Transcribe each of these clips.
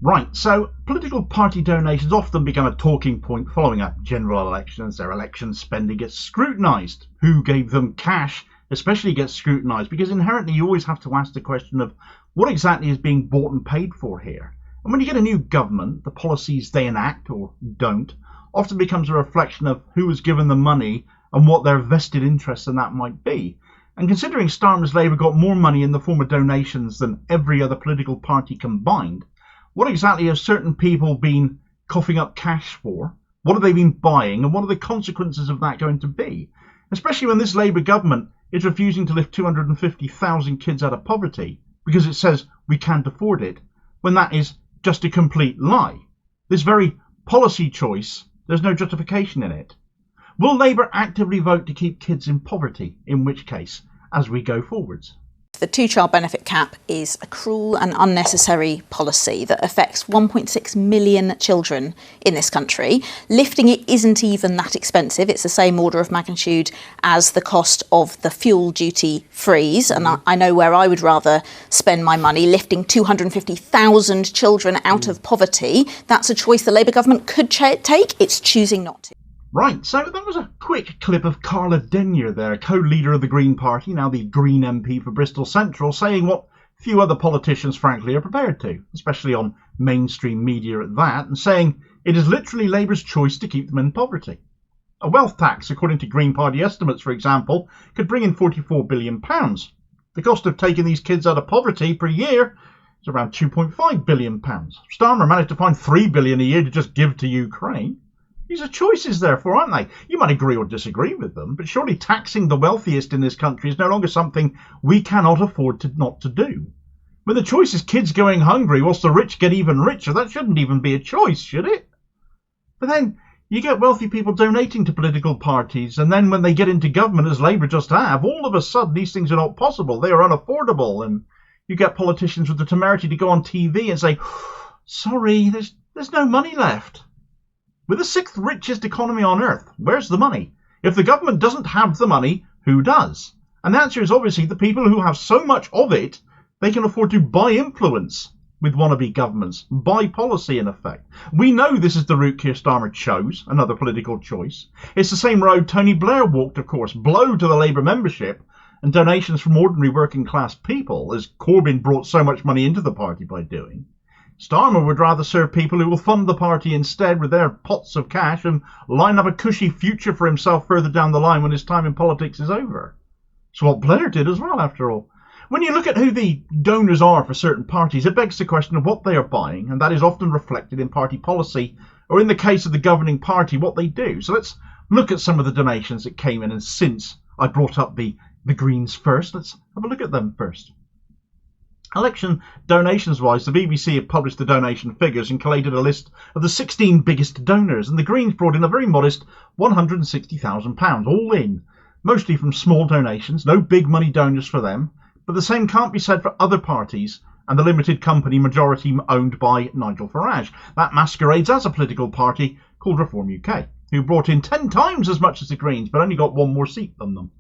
Right, so political party donations often become a talking point following a general election as their election spending gets scrutinised. Who gave them cash especially gets scrutinised because inherently you always have to ask the question of what exactly is being bought and paid for here. And when you get a new government, the policies they enact or don't often becomes a reflection of who was given the money and what their vested interest in that might be. And considering Starmer's Labour got more money in the form of donations than every other political party combined, what exactly have certain people been coughing up cash for? What have they been buying? And what are the consequences of that going to be? Especially when this Labour government is refusing to lift 250,000 kids out of poverty because it says we can't afford it, when that is just a complete lie. This very policy choice, there's no justification in it. Will Labour actively vote to keep kids in poverty? In which case, as we go forwards. The two-child benefit cap is a cruel and unnecessary policy that affects 1.6 million children in this country. Lifting it isn't even that expensive. It's the same order of magnitude as the cost of the fuel duty freeze. And I know where I would rather spend my money, lifting 250,000 children out of poverty. That's a choice the Labour government could take. It's choosing not to. Right, so that was a quick clip of Carla there, co-leader of the Green Party, now the Green MP for Bristol Central, saying what few other politicians, frankly, are prepared to, especially on mainstream media at that, and saying it is literally Labour's choice to keep them in poverty. A wealth tax, according to Green Party estimates, for example, could bring in £44 billion. The cost of taking these kids out of poverty per year is around £2.5 billion. Starmer managed to find £3 billion a year to just give to Ukraine. These are choices, therefore, aren't they? You might agree or disagree with them, but surely taxing the wealthiest in this country is no longer something we cannot afford to not to do. When the choice is kids going hungry whilst the rich get even richer, that shouldn't even be a choice, should it? But then you get wealthy people donating to political parties, and then when they get into government, as Labour just have, all of a sudden these things are not possible. They are unaffordable, and you get politicians with the temerity to go on TV and say, sorry, there's no money left. We're the sixth richest economy on earth. Where's the money? If the government doesn't have the money, who does? And the answer is obviously the people who have so much of it, they can afford to buy influence with wannabe governments, buy policy in effect. We know this is the route Keir Starmer chose, another political choice. It's the same road Tony Blair walked, of course, blow to the Labour membership and donations from ordinary working class people, as Corbyn brought so much money into the party by doing. Starmer would rather serve people who will fund the party instead with their pots of cash and line up a cushy future for himself further down the line when his time in politics is over. It's what Blair did as well, after all. When you look at who the donors are for certain parties, it begs the question of what they are buying, and that is often reflected in party policy, or in the case of the governing party, what they do. So let's look at some of the donations that came in, and since I brought up the Greens first, let's have a look at them first. Election donations-wise, the BBC have published the donation figures and collated a list of the 16 biggest donors, and the Greens brought in a very modest £160,000, all in, mostly from small donations, no big money donors for them, but the same can't be said for other parties and the limited company majority owned by Nigel Farage. That masquerades as a political party called Reform UK, who brought in 10 times as much as the Greens, but only got one more seat than them.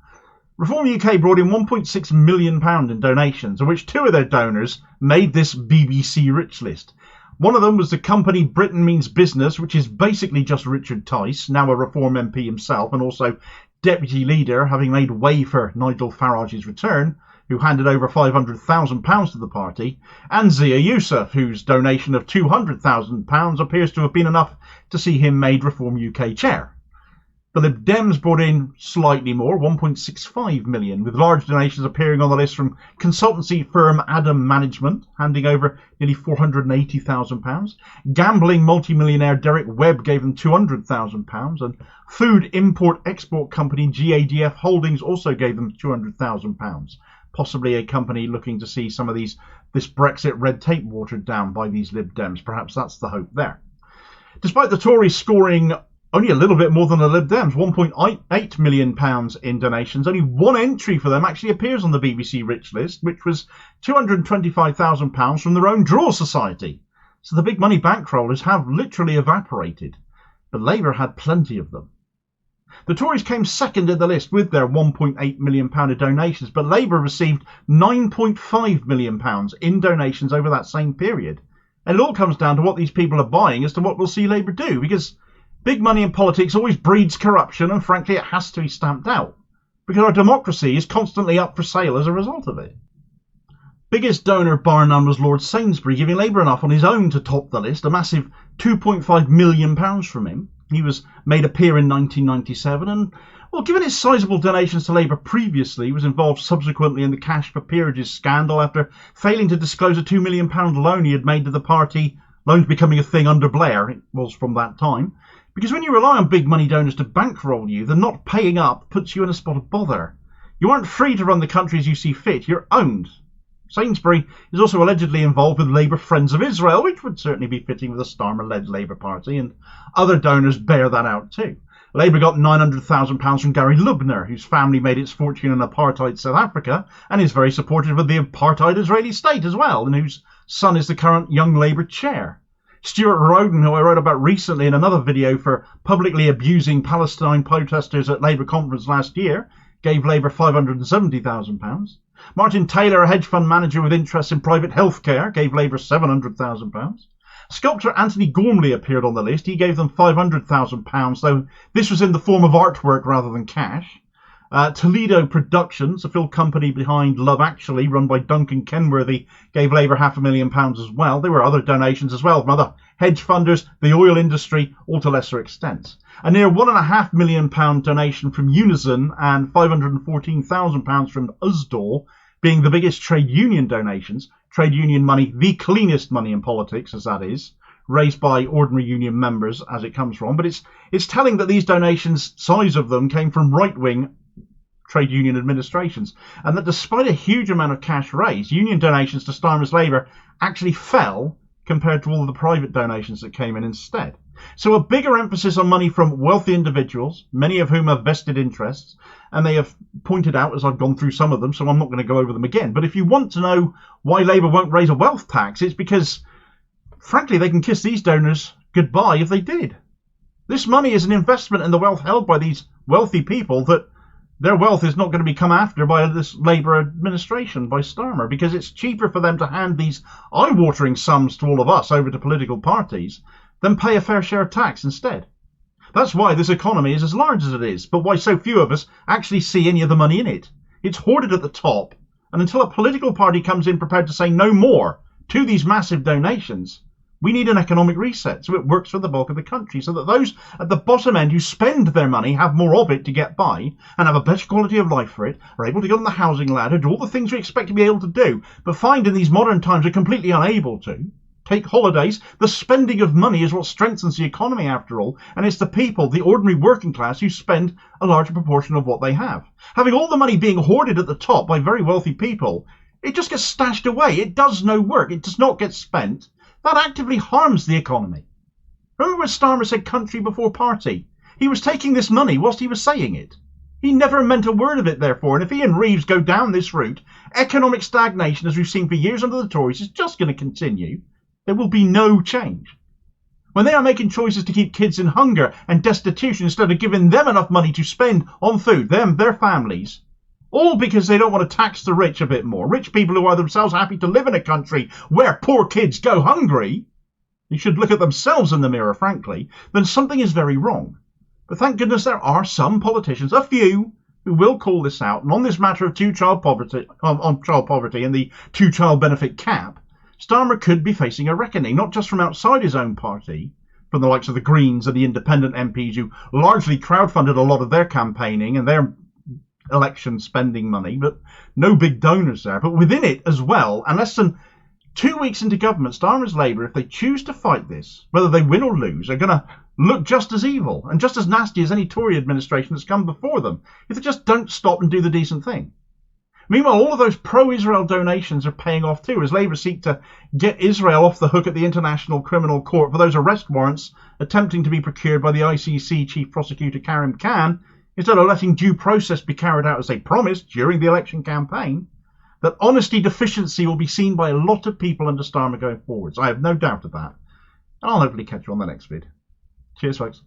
Reform UK brought in £1.6 million in donations, of which two of their donors made this BBC Rich list. One of them was the company Britain Means Business, which is basically just Richard Tice, now a Reform MP himself and also deputy leader, having made way for Nigel Farage's return, who handed over £500,000 to the party, and Zia Youssef, whose donation of £200,000 appears to have been enough to see him made Reform UK chair. The Lib Dems brought in slightly more, £1.65 million, with large donations appearing on the list from consultancy firm Adam Management, handing over nearly £480,000. Gambling multimillionaire Derek Webb gave them £200,000, and food import-export company GADF Holdings also gave them £200,000. Possibly a company looking to see some of this Brexit red tape watered down by these Lib Dems. Perhaps that's the hope there. Despite the Tories scoring only a little bit more than the Lib Dems, £1.8 million in donations. Only one entry for them actually appears on the BBC Rich list, which was £225,000 from their own Draw Society. So the big money bankrollers have literally evaporated. But Labour had plenty of them. The Tories came second in the list with their £1.8 million of donations, but Labour received £9.5 million in donations over that same period. And it all comes down to what these people are buying as to what we'll see Labour do, because big money in politics always breeds corruption, and frankly it has to be stamped out, because our democracy is constantly up for sale as a result of it. Biggest donor bar none was Lord Sainsbury, giving Labour enough on his own to top the list, a massive £2.5 million from him. He was made a peer in 1997 and, well, given his sizable donations to Labour previously, he was involved subsequently in the cash for peerages scandal after failing to disclose a £2 million loan he had made to the party, loans becoming a thing under Blair, it was from that time. Because when you rely on big money donors to bankroll you, then not paying up puts you in a spot of bother. You aren't free to run the country as you see fit, you're owned. Sainsbury is also allegedly involved with Labour Friends of Israel, which would certainly be fitting with a Starmer-led Labour Party, and other donors bear that out too. Labour got £900,000 from Gary Lubner, whose family made its fortune in apartheid South Africa and is very supportive of the apartheid Israeli state as well, and whose son is the current Young Labour chair. Stuart, who I wrote about recently in another video for publicly abusing Palestine protesters at Labour conference last year, gave Labour £570,000. Martin Taylor, a hedge fund manager with interests in private healthcare, gave Labour £700,000. Sculptor Anthony Gormley appeared on the list. He gave them £500,000, though this was in the form of artwork rather than cash. Toledo Productions, a film company behind Love Actually, run by Duncan Kenworthy, gave Labour £500,000 as well. There were other donations as well from other hedge funders, the oil industry, all to lesser extents. A near £1.5 million donation from Unison and £514,000 from Usdaw being the biggest trade union donations. Trade union money, the cleanest money in politics, as that is, raised by ordinary union members as it comes from. But it's telling that these donations, size of them, came from right-wing trade union administrations, and that despite a huge amount of cash raised, union donations to Starmer's Labour actually fell compared to all of the private donations that came in instead. So a bigger emphasis on money from wealthy individuals, many of whom have vested interests, and they have pointed out as I've gone through some of them, so I'm not going to go over them again. But if you want to know why Labour won't raise a wealth tax, it's because, frankly, they can kiss these donors goodbye if they did. This money is an investment in the wealth held by these wealthy people that their wealth is not going to be come after by this Labour administration, by Starmer, because it's cheaper for them to hand these eye-watering sums to all of us over to political parties than pay a fair share of tax instead. That's why this economy is as large as it is, but why so few of us actually see any of the money in it. It's hoarded at the top, and until a political party comes in prepared to say no more to these massive donations, we need an economic reset so it works for the bulk of the country, so that those at the bottom end who spend their money have more of it to get by and have a better quality of life for it, are able to get on the housing ladder, do all the things we expect to be able to do, but find in these modern times are completely unable to. Take holidays. The spending of money is what strengthens the economy after all, and it's the people, the ordinary working class, who spend a larger proportion of what they have. Having all the money being hoarded at the top by very wealthy people, it just gets stashed away. It does no work. It does not get spent. That actively harms the economy. Remember when Starmer said country before party? He was taking this money whilst he was saying it. He never meant a word of it, therefore, and if he and Reeves go down this route, economic stagnation, as we've seen for years under the Tories, is just going to continue. There will be no change. When they are making choices to keep kids in hunger and destitution instead of giving them enough money to spend on food, their families, all because they don't want to tax the rich a bit more. Rich people who are themselves happy to live in a country where poor kids go hungry, they should look at themselves in the mirror, frankly, then something is very wrong. But thank goodness there are some politicians, a few, who will call this out. And on this matter of child poverty and the two-child benefit cap, Starmer could be facing a reckoning, not just from outside his own party, from the likes of the Greens and the independent MPs who largely crowdfunded a lot of their campaigning and their election spending money, but no big donors there. But within it as well, and less than 2 weeks into government, Starmer's Labour, if they choose to fight this, whether they win or lose, are going to look just as evil and just as nasty as any Tory administration that's come before them, if they just don't stop and do the decent thing. Meanwhile, all of those pro-Israel donations are paying off too, as Labour seek to get Israel off the hook at the International Criminal Court for those arrest warrants attempting to be procured by the ICC Chief Prosecutor Karim Khan, instead of letting due process be carried out as they promised during the election campaign. That honesty deficiency will be seen by a lot of people under Starmer going forwards. I have no doubt of that. And I'll hopefully catch you on the next vid. Cheers, folks.